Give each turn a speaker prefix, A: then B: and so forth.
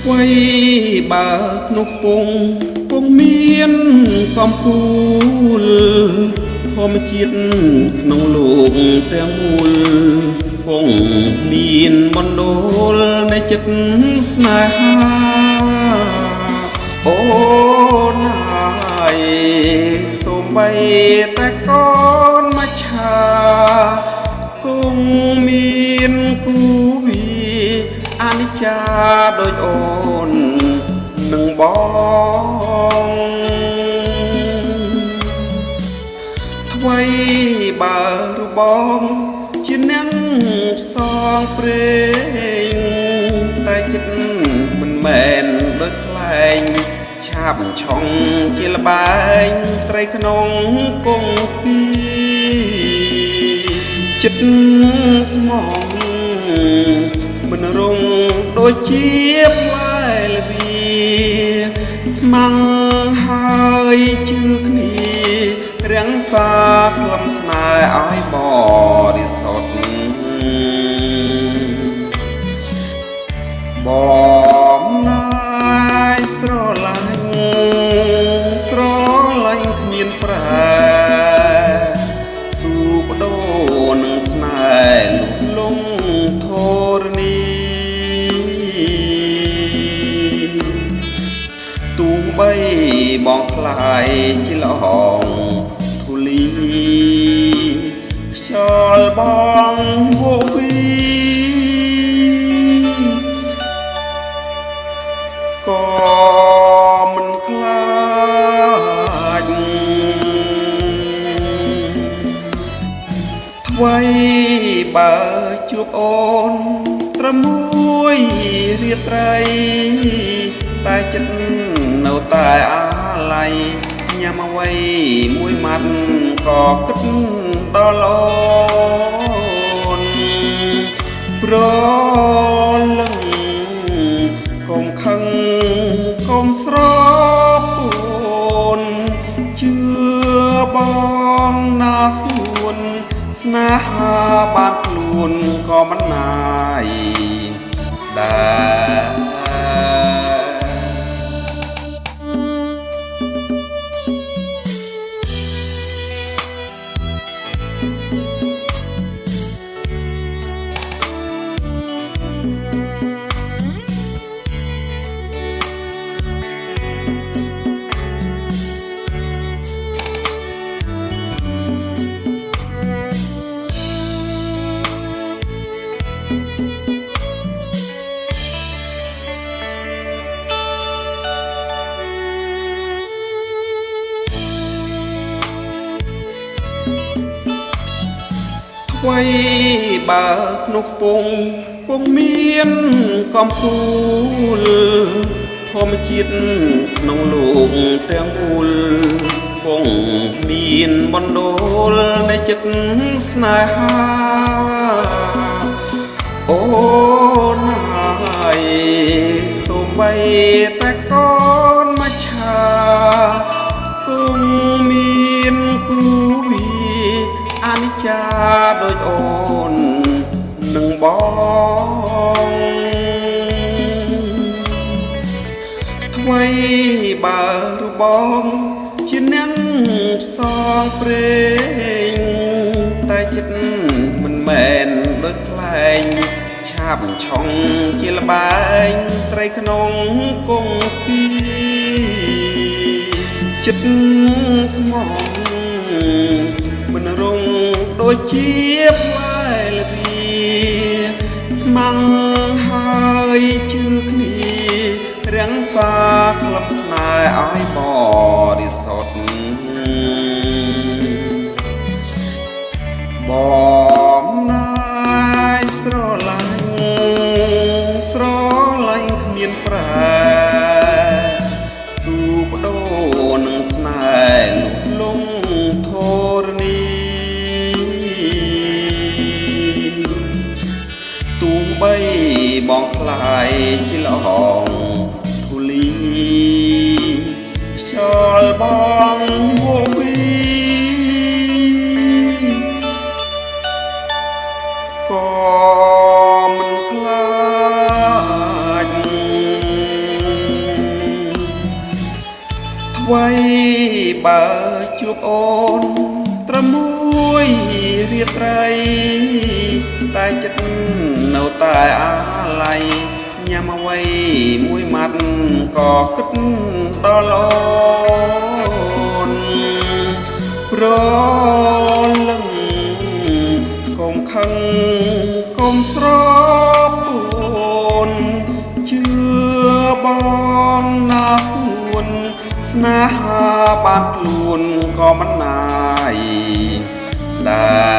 A: វ័យបើក្នុងពងមានកំពូលធម្មជាតិក្នុងលោកទាំងមូលពងមានមណ្ឌលនៃចិត្តស្នេហាអូនហើយសូម្បីតែកូនមកឆាគង់មានគូវីអនិច្ចាដូចអូននឹងបងថ្មីបើរបងជាអ្នកផ្សងព្រេងតែចិត្តមិនមែនដូចខ្លែងឆាបឆុងជាលបែងត្រីក្នុងគង្គាចិត្តស្មងមិនរងដូចជាផ្លែល្វីស្មាំងហើយជឿគ្នារាំងសាក្លំស្នេហ៍ឲ្យបរិសុទ្ធបងណាយស្រឡាញ់គ្មានប្រែស៊ូបដូរនឹងស្នេហ៍លុះលងធរណីទូបីបងខ្លាយជាល្អងធូលីខ្យល់បងវវីក៏មិនខ្លាចថ្មីបើជួបអូនត្រឹមមួយរាត្រីតែចិត្តនៅតែអាឡ័យញ៉ាំអ្វីមួយម៉ាត់ក៏គិតដល់អូនប្រលឹងកុំខឹងកុំស្រពួនជឿបងណាស្ងួនស្នេហាបាត់ខ្លួនក៏មិនណាយដែរថ្មីបើក្នុងពងមានកំពូលធម្មជាតិក្នុងលោកទាំងមូលពងមានមណ្ឌលនៃចិត្តស្នេហាអូនហើយសូម្បីតែកូនមកឆាគង់មានគូវីអនិច្ចាដូចអូននឹងបងថ្មីបើរបងជាអ្នកផ្សងព្រេងតែចិត្តមិនមែនដូចខ្លែងឆាបឆុងជាលបែងត្រីក្នុងគង្គាចិត្តស្មងមិនរងដូចជាផ្លែល្វីស្មាំងហើយជឿគ្នារាំងសាក្លំស្នេហ៍ឲ្យបរិសុទ្ធបងណាយស្រឡាញ់គ្មានប្រែស៊ូបដូរនឹងស្នេហ៍លុះលងធរណីទូបីបងខ្លាយជាល្អងធូលីខ្យល់បងវវីក៏មិនខ្លាច តែចិត្តនៅតែអាឡ័យញ៉ាំអ្វីមួយម៉ាត់ក៏គិតដល់អូនប្រលឹងកុំខឹងកុំស្រពួនជឿបងណាស្ងួនស្នេហាបានខ្លួនក៏មិនណាយដែល